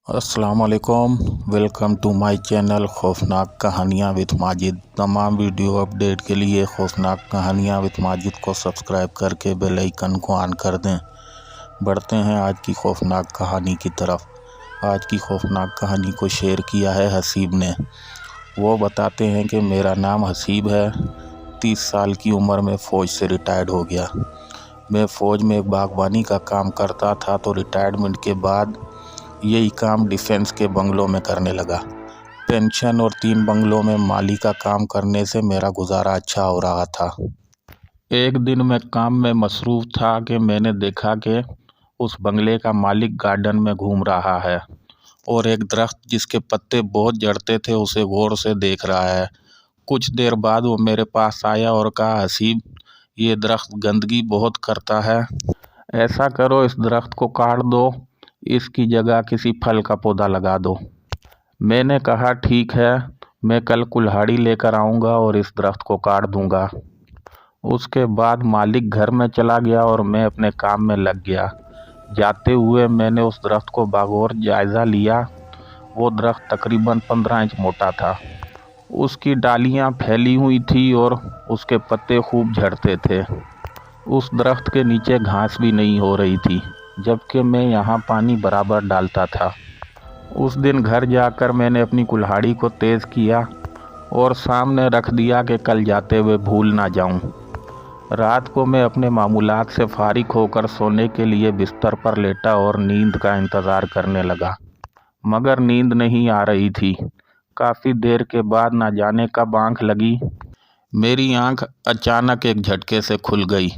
अस्सलाम वालेकुम। Welcome to my channel खौफनाक कहानियाँ विद माजिद। तमाम वीडियो अपडेट के लिए खौफनाक कहानियाँ विद माजिद को सब्सक्राइब करके बेल आइकन को ऑन कर दें। बढ़ते हैं आज की खौफनाक कहानी की तरफ। आज की खौफनाक कहानी को शेयर किया है हसीब ने। वो बताते हैं कि मेरा नाम हसीब है। 30 साल की उम्र में फ़ौज से रिटायर्ड हो गया। मैं फ़ौज में बागबानी का काम करता था, तो रिटायरमेंट के बाद यही काम डिफेंस के बंगलों में करने लगा। पेंशन और 3 बंगलों में माली का काम करने से मेरा गुजारा अच्छा हो रहा था। एक दिन मैं काम में मसरूफ़ था कि मैंने देखा कि उस बंगले का मालिक गार्डन में घूम रहा है और एक दरख्त जिसके पत्ते बहुत झड़ते थे उसे गौर से देख रहा है। कुछ देर बाद वो मेरे पास आया और कहा, हसीब, ये दरख्त गंदगी बहुत करता है, ऐसा करो इस दरख्त को काट दो, इसकी जगह किसी फल का पौधा लगा दो। मैंने कहा, ठीक है, मैं कल कुल्हाड़ी लेकर आऊँगा और इस दरख्त को काट दूँगा। उसके बाद मालिक घर में चला गया और मैं अपने काम में लग गया। जाते हुए मैंने उस दरख्त को बगौर जायज़ा लिया। वो दरख्त तकरीबन 15 इंच मोटा था। उसकी डालियाँ फैली हुई थी और उसके पत्ते खूब झड़ते थे। उस दरख्त के नीचे घास भी नहीं हो रही थी, जबकि मैं यहाँ पानी बराबर डालता था। उस दिन घर जाकर मैंने अपनी कुल्हाड़ी को तेज़ किया और सामने रख दिया कि कल जाते हुए भूल ना जाऊं। रात को मैं अपने मामूलात से फारिग होकर सोने के लिए बिस्तर पर लेटा और नींद का इंतज़ार करने लगा, मगर नींद नहीं आ रही थी। काफ़ी देर के बाद ना जाने कब आँख लगी। मेरी आँख अचानक एक झटके से खुल गई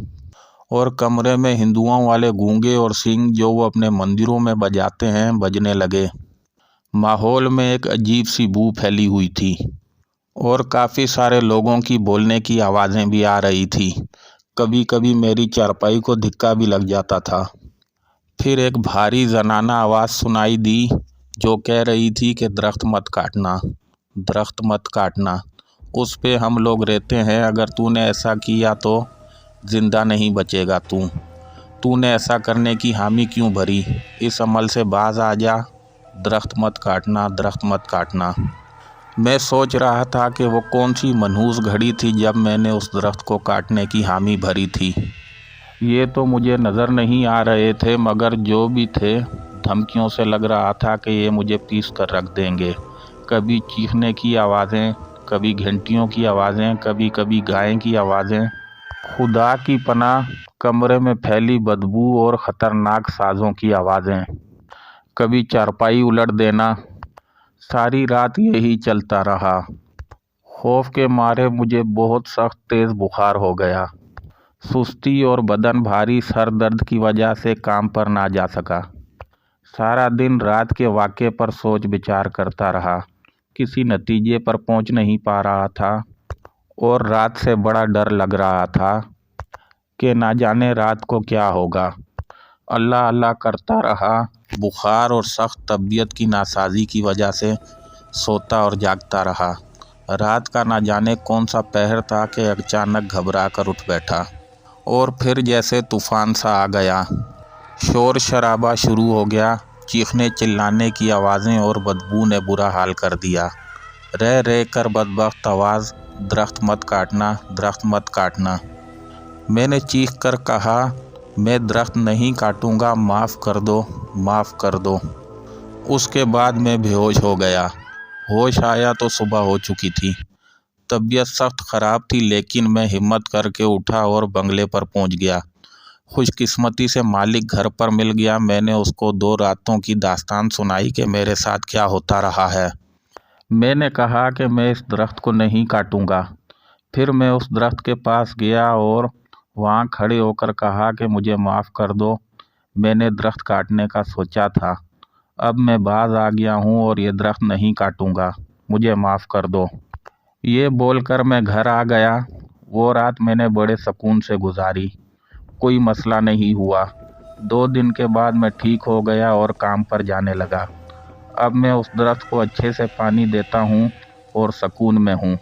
और कमरे में हिंदुओं वाले गूंगे और सींग जो वो अपने मंदिरों में बजाते हैं बजने लगे। माहौल में एक अजीब सी बू फैली हुई थी और काफ़ी सारे लोगों की बोलने की आवाज़ें भी आ रही थी। कभी कभी मेरी चारपाई को धिक्का भी लग जाता था। फिर एक भारी जनाना आवाज़ सुनाई दी जो कह रही थी कि दरख्त मत काटना, दरख्त मत काटना, उस पे हम लोग रहते हैं, अगर तूने ऐसा किया तो ज़िंदा नहीं बचेगा। तूने ऐसा करने की हामी क्यों भरी? इस अमल से बाज आ जा, दरख्त मत काटना, दरख्त मत काटना। मैं सोच रहा था कि वो कौन सी मनहूस घड़ी थी जब मैंने उस दरख्त को काटने की हामी भरी थी। ये तो मुझे नज़र नहीं आ रहे थे, मगर जो भी थे धमकियों से लग रहा था कि ये मुझे पीस कर रख देंगे। कभी चीखने की आवाज़ें, कभी घंटियों की आवाज़ें, कभी कभी गाय की आवाज़ें। खुदा की पनाह, कमरे में फैली बदबू और ख़तरनाक साज़ों की आवाज़ें। कभी चारपाई उलट देना। सारी रात यही चलता रहा। खौफ के मारे मुझे बहुत सख्त तेज़ बुखार हो गया। सुस्ती और बदन भारी, सर दर्द की वजह से काम पर ना जा सका। सारा दिन रात के वाक़े पर सोच विचार करता रहा। किसी नतीजे पर पहुंच नहीं पा रहा था और रात से बड़ा डर लग रहा था कि ना जाने रात को क्या होगा। अल्लाह अल्लाह करता रहा। बुखार और सख्त तबीयत की नासाजी की वजह से सोता और जागता रहा। रात का ना जाने कौन सा पहर था कि अचानक घबरा कर उठ बैठा और फिर जैसे तूफ़ान सा आ गया। शोर शराबा शुरू हो गया। चीखने चिल्लाने की आवाज़ें और बदबू ने बुरा हाल कर दिया। रह रह कर बदबख्त आवाज़, दरख्त मत काटना, दरख्त मत काटना। मैंने चीख कर कहा, मैं दरख्त नहीं काटूंगा, माफ़ कर दो, माफ़ कर दो। उसके बाद मैं बेहोश हो गया। होश आया तो सुबह हो चुकी थी। तबीयत सख्त ख़राब थी, लेकिन मैं हिम्मत करके उठा और बंगले पर पहुंच गया। खुशकिस्मती से मालिक घर पर मिल गया। मैंने उसको 2 रातों की दास्तान सुनाई कि मेरे साथ क्या होता रहा है। मैंने कहा कि मैं इस दरख्त को नहीं काटूंगा। फिर मैं उस दरख्त के पास गया और वहाँ खड़े होकर कहा कि मुझे माफ़ कर दो, मैंने दरख्त काटने का सोचा था, अब मैं बाज आ गया हूँ और ये दरख्त नहीं काटूंगा, मुझे माफ़ कर दो। ये बोलकर मैं घर आ गया। वो रात मैंने बड़े सुकून से गुजारी। कोई मसला नहीं हुआ। 2 दिन के बाद मैं ठीक हो गया और काम पर जाने लगा। अब मैं उस दरख्त को अच्छे से पानी देता हूँ और सुकून में हूँ।